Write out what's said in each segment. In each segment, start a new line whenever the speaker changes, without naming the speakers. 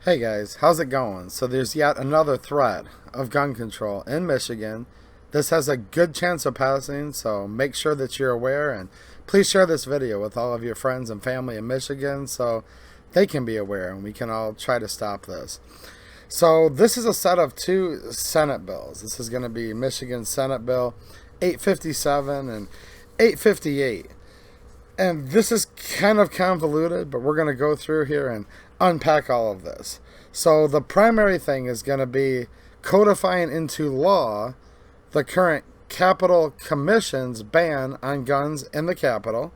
Hey guys, how's it going? So there's yet another threat of gun control in Michigan. This has a good chance of passing, so make sure that you're aware, and please share this video with all of your friends and family in Michigan so they can be aware and we can all try to stop this. So this is a set of two Senate bills. This is going to be Michigan Senate Bill 857 and 858. And this is kind of convoluted, but we're going to go through here and unpack all of this. So the primary thing is going to be codifying into law the current Capitol Commission's ban on guns in the Capitol.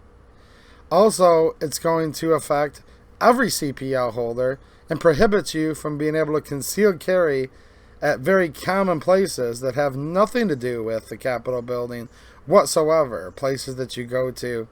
Also, it's going to affect every CPL holder and prohibits you from being able to conceal carry at very common places that have nothing to do with the Capitol building whatsoever, places that you go to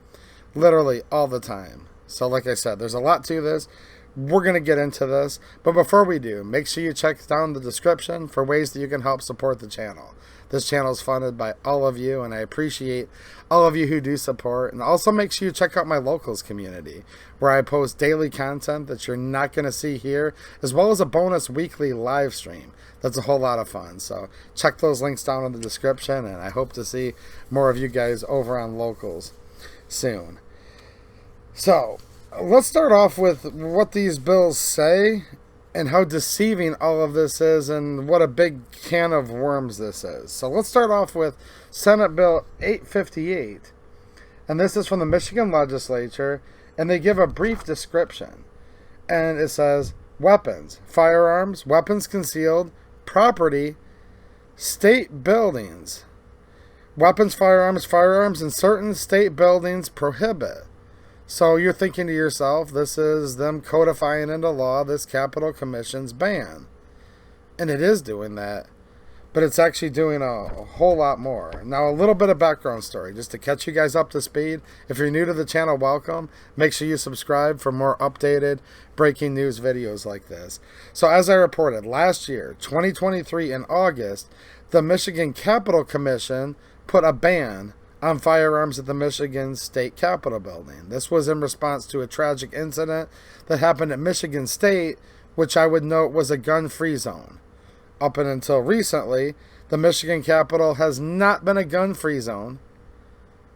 literally all the time. So like I said, there's a lot to this. We're going to get into this. But before we do, make sure you check down the description for ways that you can help support the channel. This channel is funded by all of you, and I appreciate all of you who do support. And also make sure you check out my locals community, where I post daily content that you're not going to see here, as well as a bonus weekly live stream. That's a whole lot of fun. So check those links down in the description, and I hope to see more of you guys over on locals soon. So let's start off with what these bills say and how deceiving all of this is and what a big can of worms this is. So let's start off with Senate Bill 858. And this is from the Michigan legislature, and they give a brief description. And it says, weapons, firearms, weapons concealed, property, state buildings. Weapons, firearms in certain state buildings prohibit. So you're thinking to yourself, this is them codifying into law this Capitol Commission's ban. And it is doing that, but it's actually doing a whole lot more. Now, a little bit of background story, just to catch you guys up to speed. If you're new to the channel, welcome. Make sure you subscribe for more updated breaking news videos like this. So as I reported, last year, 2023 in August, the Michigan Capitol Commission put a ban on firearms at the Michigan State Capitol building. This was in response to a tragic incident that happened at Michigan State, which I would note was a gun-free zone. Up and until recently, the Michigan Capitol has not been a gun-free zone.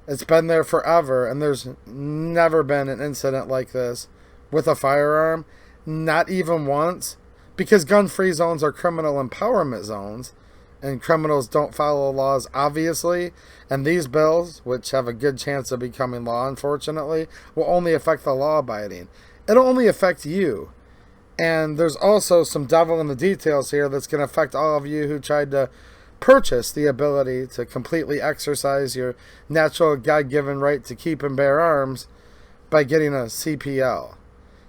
It's been there forever, and there's never been an incident like this with a firearm, not even once, because gun-free zones are criminal empowerment zones, and criminals don't follow laws, obviously. And these bills, which have a good chance of becoming law, unfortunately, will only affect the law-abiding. It'll only affect you. And there's also some devil in the details here that's going to affect all of you who tried to purchase the ability to completely exercise your natural God-given right to keep and bear arms by getting a CPL.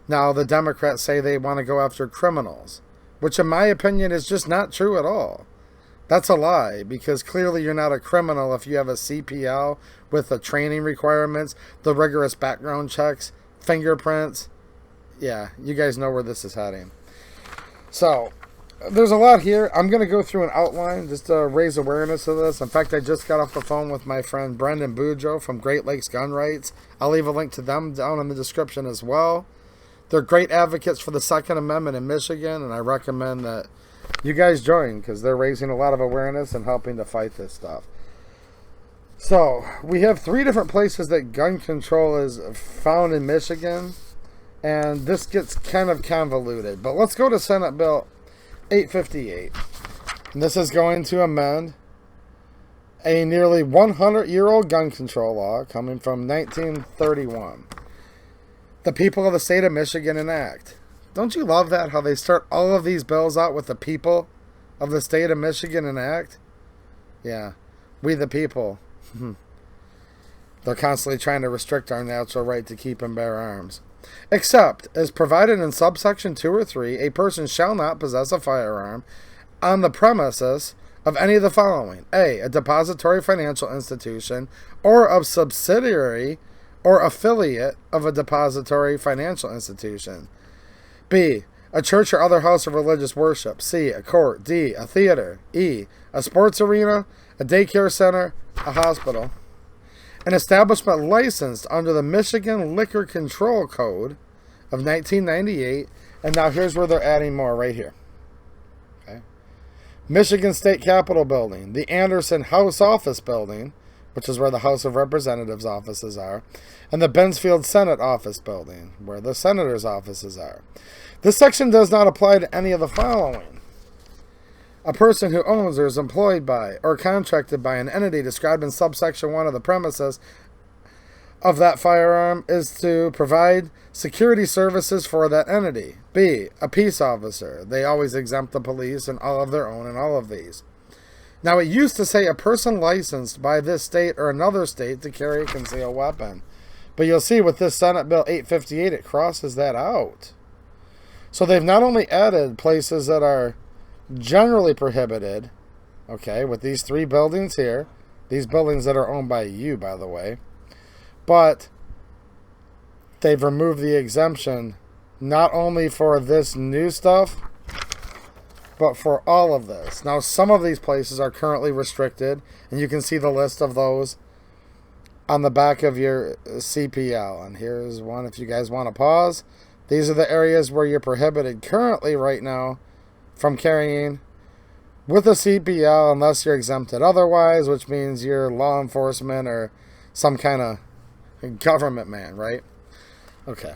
Now, the Democrats say they want to go after criminals, which in my opinion is just not true at all. That's a lie, because clearly you're not a criminal if you have a CPL with the training requirements, the rigorous background checks, fingerprints. Yeah, you guys know where this is heading. So, there's a lot here. I'm going to go through an outline just to raise awareness of this. In fact, I just got off the phone with my friend Brendan Boudreaux from Great Lakes Gun Rights. I'll leave a link to them down in the description as well. They're great advocates for the Second Amendment in Michigan, and I recommend that you guys join, because they're raising a lot of awareness and helping to fight this stuff. So, we have three different places that gun control is found in Michigan, and this gets kind of convoluted. But let's go to Senate Bill 858. And this is going to amend a nearly 100-year-old gun control law coming from 1931. The people of the state of Michigan enact. Don't you love that, how they start all of these bills out with the people of the state of Michigan enact? Yeah, we the people. They're constantly trying to restrict our natural right to keep and bear arms. Except, as provided in subsection 2 or 3, a person shall not possess a firearm on the premises of any of the following. A. A depository financial institution or of subsidiary or affiliate of a depository financial institution. B. A church or other house of religious worship. C. A court. D. A theater. E. A sports arena, a daycare center, a hospital. An establishment licensed under the Michigan Liquor Control Code of 1998 And now here's where they're adding more right here. Okay. Michigan State Capitol Building, the Anderson House Office Building, which is where the House of Representatives offices are, and the Bensfield Senate Office Building, where the Senators' offices are. This section does not apply to any of the following. A person who owns or is employed by or contracted by an entity described in subsection 1 of the premises of that firearm is to provide security services for that entity. B, a peace officer. They always exempt the police and all of their own in all of these. Now, it used to say a person licensed by this state or another state to carry a concealed weapon. But you'll see with this Senate Bill 858, it crosses that out. So they've not only added places that are generally prohibited, okay, with these 3 buildings here, these buildings that are owned by you, by the way, but they've removed the exemption not only for this new stuff, but for all of this. Now, some of these places are currently restricted, and you can see the list of those on the back of your CPL. And here's one if you guys want to pause. These are the areas where you're prohibited currently right now from carrying with a CPL unless you're exempted otherwise, which means you're law enforcement or some kind of government man, right? Okay.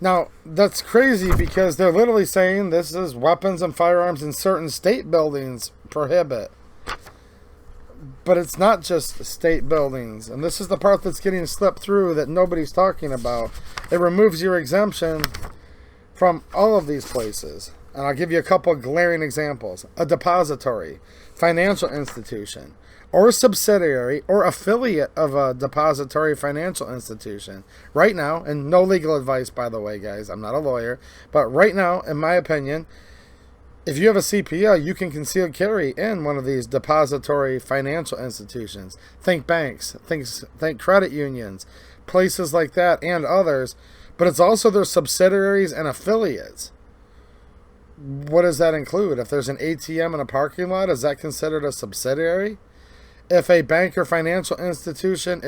Now, that's crazy because they're literally saying this is weapons and firearms in certain state buildings prohibit. But it's not just state buildings. And this is the part that's getting slipped through that nobody's talking about. It removes your exemption from all of these places. And I'll give you a couple glaring examples. A depository, financial institution, or subsidiary or affiliate of a depository financial institution. Right now, and no legal advice, by the way, guys, I'm not a lawyer, but right now, in my opinion, if you have a CPL, you can concealed carry in one of these depository financial institutions. Think banks, think credit unions, places like that, and others. But it's also their subsidiaries and affiliates. What does that include? If there's an ATM in a parking lot, is that considered a subsidiary? If a bank or financial institution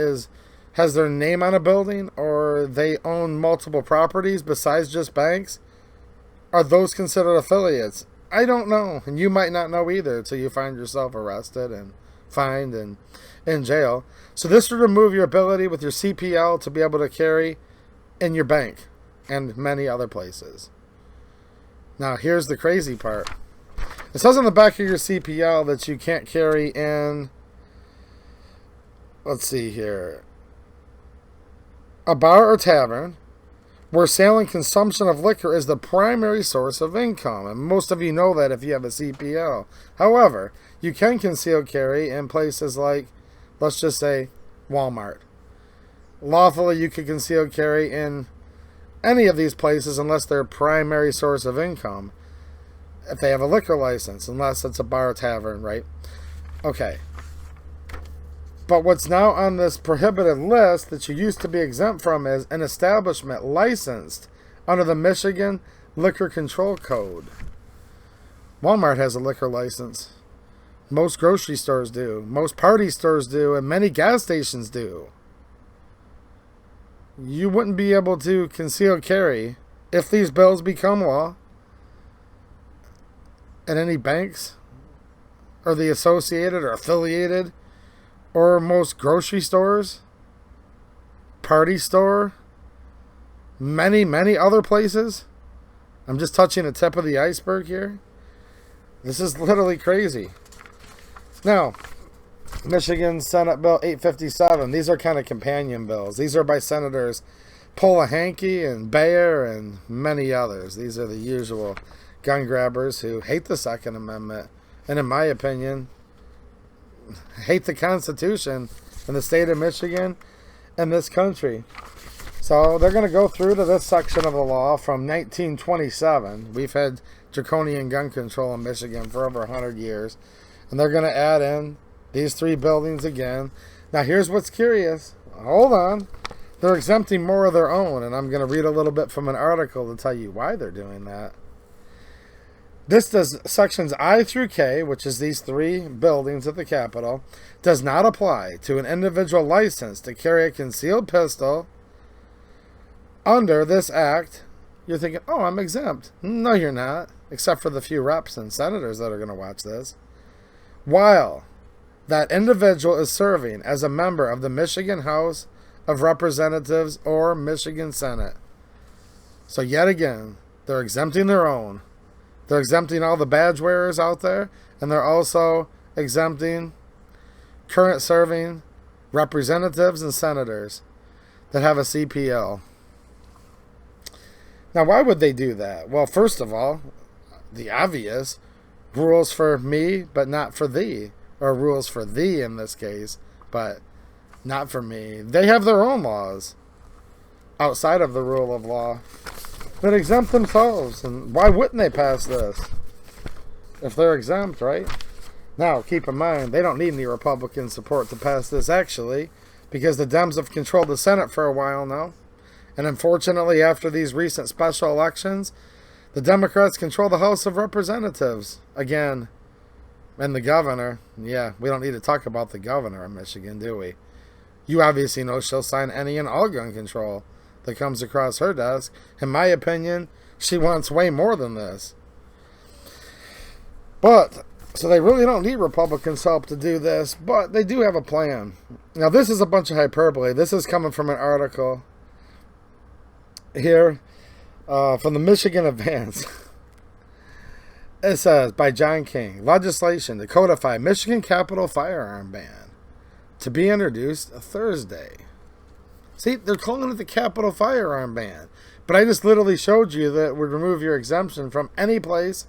has their name on a building, or they own multiple properties besides just banks, are those considered affiliates? I don't know, and you might not know either until you find yourself arrested and fined and in jail. So this would remove your ability with your CPL to be able to carry in your bank and many other places. Now, here's the crazy part. It says on the back of your CPL that you can't carry in, let's see here, a bar or tavern where sale and consumption of liquor is the primary source of income. And most of you know that if you have a CPL. However, you can conceal carry in places like, let's just say, Walmart. Lawfully, you can conceal carry in any of these places unless they're primary source of income. If they have a liquor license, unless it's a bar or tavern, right? Okay. But what's now on this prohibited list that you used to be exempt from is an establishment licensed under the Michigan Liquor Control Code. Walmart has a liquor license. Most grocery stores do. Most party stores do. And many gas stations do. You wouldn't be able to conceal carry if these bills become law at any banks or the associated or affiliated or most grocery stores, party store, many other places. I'm just touching the tip of the iceberg here. This is literally crazy. Now, Michigan Senate Bill 857. These are kind of companion bills. These are by Senators Polehanki and Bayer and many others. These are the usual gun grabbers who hate the Second Amendment and, in my opinion, hate the Constitution in the state of Michigan and this country. So they're going to go through to this section of the law from 1927. We've had draconian gun control in Michigan for over 100 years. And they're going to add in these 3 buildings again. Now here's what's curious. Hold on. They're exempting more of their own. And I'm going to read a little bit from an article to tell you why they're doing that. This does sections I through K, which is these 3 buildings at the Capitol, does not apply to an individual license to carry a concealed pistol Under this act, you're thinking, oh, I'm exempt. No, you're not, except for the few reps and senators that are going to watch this. While that individual is serving as a member of the Michigan House of Representatives or Michigan Senate. So yet again, they're exempting their own. They're exempting all the badge wearers out there, and they're also exempting current serving representatives and senators that have a CPL. Now, why would they do that? Well, first of all, the obvious, rules for me, but not for thee. Or rules for thee in this case, but not for me. They have their own laws outside of the rule of law that exempt themselves. And why wouldn't they pass this if they're exempt, right? Now, keep in mind, they don't need any Republican support to pass this, actually, because the Dems have controlled the Senate for a while now. And unfortunately, after these recent special elections, the Democrats control the House of Representatives again. And the governor, yeah, we don't need to talk about the governor of Michigan, do we? You obviously know she'll sign any and all gun control that comes across her desk. In my opinion, she wants way more than this. But, so they really don't need Republicans' help to do this, but they do have a plan. Now, this is a bunch of hyperbole. This is coming from an article here from the Michigan Advance. It says, by John King, legislation to codify Michigan Capitol firearm ban to be introduced Thursday. See, they're calling it the Capitol firearm ban. But I just literally showed you that it would remove your exemption from any place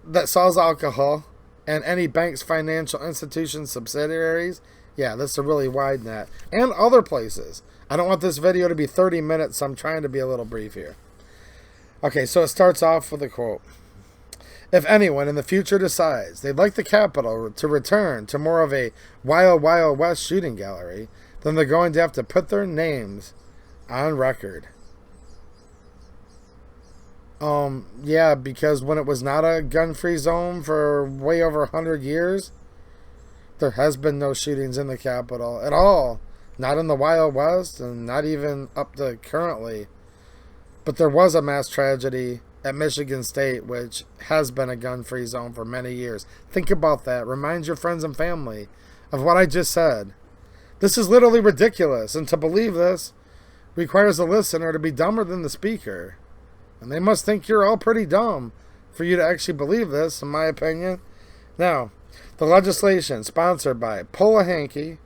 that sells alcohol and any bank's financial institution subsidiaries. Yeah, this is a really wide net. And other places. I don't want this video to be 30 minutes, so I'm trying to be a little brief here. Okay, so it starts off with a quote. If anyone in the future decides they'd like the Capitol to return to more of a Wild Wild West shooting gallery, then they're going to have to put their names on record. Yeah, because when it was not a gun-free zone for way over 100 years, there has been no shootings in the Capitol at all. Not in the Wild West, and not even up to currently. But there was a mass tragedy at Michigan State, which has been a gun-free zone for many years. Think about that. Remind your friends and family of what I just said. This is literally ridiculous, and to believe this requires the listener to be dumber than the speaker. And they must think you're all pretty dumb for you to actually believe this, in my opinion. Now, the legislation sponsored by Paula Hankey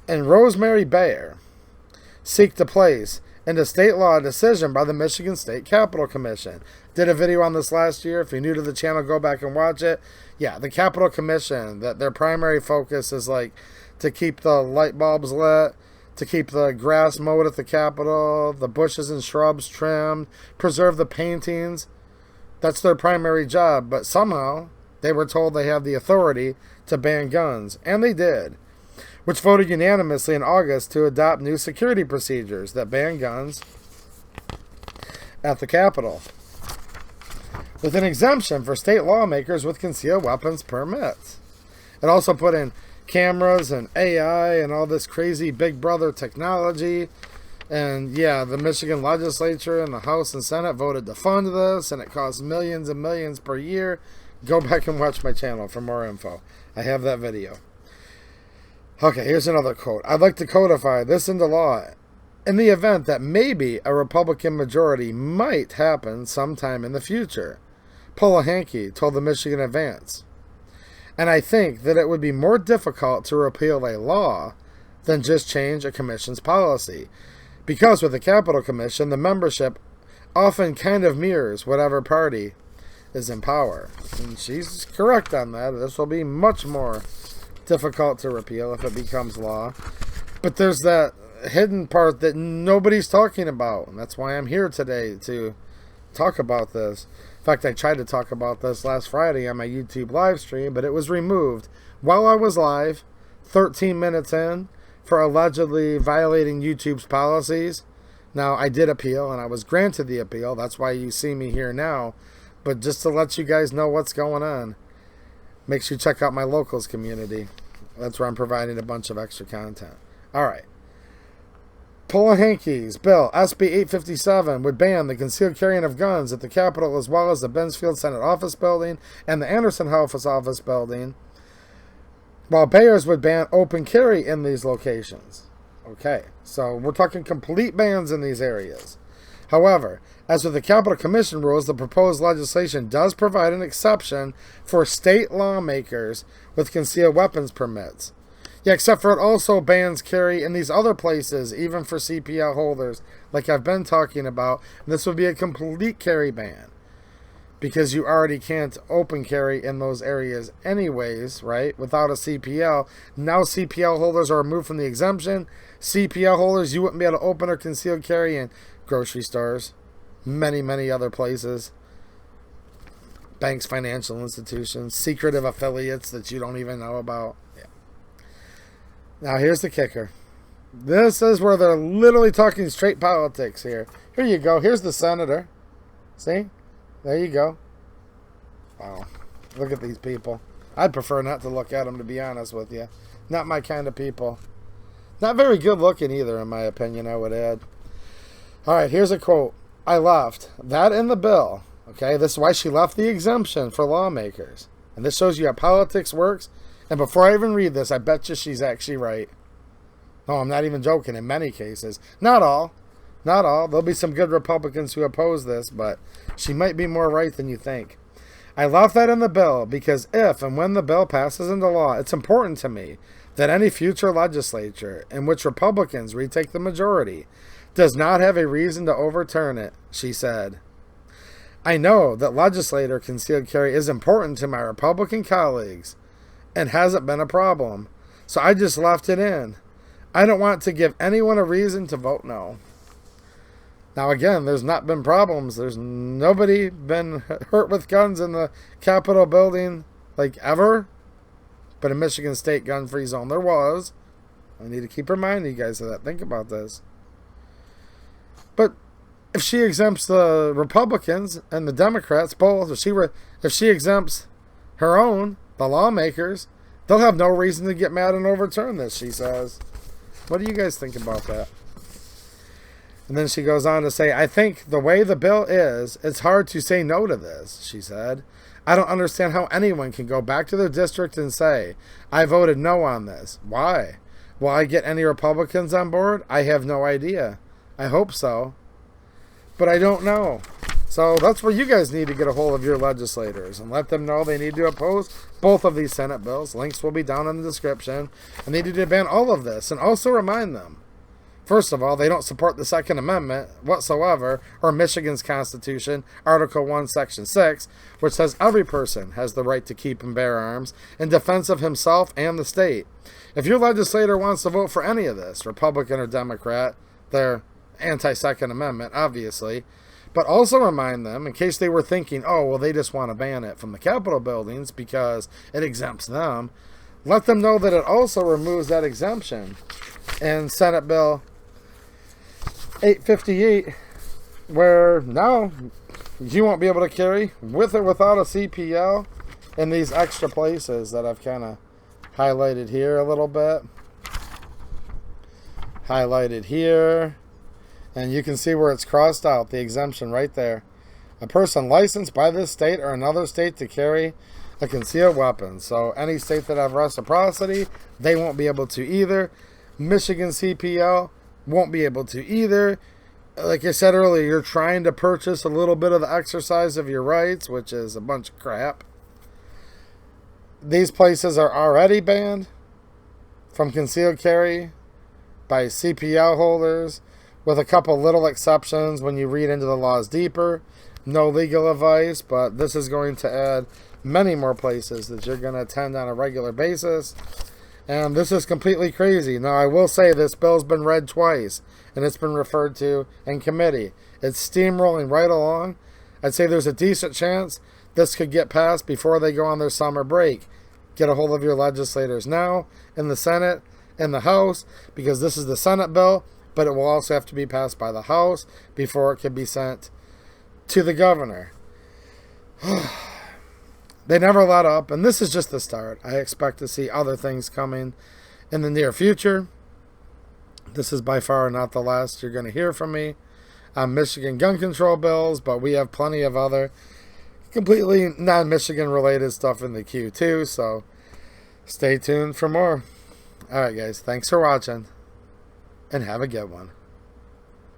and Rosemary Bayer seek to place into state law a decision by the Michigan State Capitol Commission. Did a video on this last year. If you're new to the channel, go back and watch it. Yeah, the Capitol Commission, that their primary focus is like to keep the light bulbs lit, to keep the grass mowed at the Capitol, the bushes and shrubs trimmed, preserve the paintings. That's their primary job. But somehow they were told they have the authority to ban guns, and they did, which voted unanimously in August to adopt new security procedures that ban guns at the Capitol, with an exemption for state lawmakers with concealed weapons permits. It also put in cameras and AI and all this crazy Big Brother technology. And yeah, the Michigan legislature and the House and Senate voted to fund this, and it costs millions and millions per year. Go back and watch my channel for more info. I have that video. Okay, here's another quote. I'd like to codify this into law in the event that maybe a Republican majority might happen sometime in the future, Paula Hankey told the Michigan Advance. And I think that it would be more difficult to repeal a law than just change a commission's policy. Because with the Capitol Commission, the membership often kind of mirrors whatever party is in power. And she's correct on that. This will be much more difficult to repeal if it becomes law. But there's that hidden part that nobody's talking about. And that's why I'm here today, to talk about this. In fact, I tried to talk about this last Friday on my YouTube live stream, but it was removed while I was live, 13 minutes in, for allegedly violating YouTube's policies. Now, I did appeal, and I was granted the appeal. That's why you see me here now. But just to let you guys know what's going on, make sure you check out my locals community. That's where I'm providing a bunch of extra content. All right. Pulling hankies. Bill SB 857 would ban the concealed carrying of guns at the Capitol as well as the Bensfield Senate Office Building and the Anderson Office Building, while Bayers would ban open carry in these locations. Okay, so we're talking complete bans in these areas. However, as with the Capitol Commission rules, the proposed legislation does provide an exception for state lawmakers with concealed weapons permits. Yeah, except for it also bans carry in these other places, even for CPL holders, like I've been talking about. And this would be a complete carry ban, because you already can't open carry in those areas anyways, right, without a CPL. Now CPL holders are removed from the exemption. CPL holders, you wouldn't be able to open or concealed carry in grocery stores, many other places, banks, financial institutions, secretive affiliates that you don't even know about. Yeah. Now here's the kicker. This is where they're literally talking straight politics here. Here you go. Here's the senator. See? There you go. Wow. Look at these people. I'd prefer not to look at them, to be honest with you. Not my kind of people. Not very good looking either, in my opinion, I would add. Alright, here's a quote. I left that in the bill. Okay, this is why she left the exemption for lawmakers. And this shows you how politics works. And before I even read this, I bet you she's actually right. No, I'm not even joking in many cases. Not all. Not all. There'll be some good Republicans who oppose this, but she might be more right than you think. I left that in the bill because if and when the bill passes into law, it's important to me that any future legislature in which Republicans retake the majority does not have a reason to overturn it, she said. I know that legislator concealed carry is important to my Republican colleagues and hasn't been a problem, so I just left it in. I don't want to give anyone a reason to vote no. Now again, there's not been problems. There's nobody been hurt with guns in the Capitol building, like, ever. But in Michigan State gun-free zone, there was. I need to keep reminding you guys of that. Think about this. But if she exempts the Republicans and the Democrats both, if she exempts her own, the lawmakers, they'll have no reason to get mad and overturn this, she says. What do you guys think about that? And then she goes on to say, I think the way the bill is, it's hard to say no to this, she said. I don't understand how anyone can go back to their district and say, I voted no on this. Why? Will I get any Republicans on board? I have no idea. I hope so. But I don't know. So that's where you guys need to get a hold of your legislators and let them know they need to oppose both of these Senate bills. Links will be down in the description. And they need to ban all of this. And also remind them, first of all, they don't support the Second Amendment whatsoever, or Michigan's Constitution, Article 1, Section 6, which says every person has the right to keep and bear arms in defense of himself and the state. If your legislator wants to vote for any of this, Republican or Democrat, they're anti-Second Amendment, obviously. But also remind them, in case they were thinking, oh, well, they just want to ban it from the Capitol buildings because it exempts them, let them know that it also removes that exemption in Senate Bill 858, where now you won't be able to carry with or without a CPL in these extra places that I've kind of highlighted here a little bit. Highlighted here. And you can see where it's crossed out, the exemption right there. A person licensed by this state or another state to carry a concealed weapon. So any state that have reciprocity, they won't be able to either. Michigan CPL won't be able to either. Like I said earlier, you're trying to purchase a little bit of the exercise of your rights, which is a bunch of crap. These places are already banned from concealed carry by CPL holders, with a couple little exceptions when you read into the laws deeper. No legal advice, but this is going to add many more places that you're going to attend on a regular basis. And this is completely crazy. Now, I will say this bill's been read twice, and it's been referred to in committee. It's steamrolling right along. I'd say there's a decent chance this could get passed before they go on their summer break. Get a hold of your legislators now in the Senate, in the House, because this is the Senate bill, but it will also have to be passed by the House before it can be sent to the governor. They never let up, and this is just the start. I expect to see other things coming in the near future. This is by far not the last you're going to hear from me on Michigan gun control bills, but we have plenty of other completely non-Michigan related stuff in the queue too, so stay tuned for more. Alright guys, thanks for watching, and have a good one.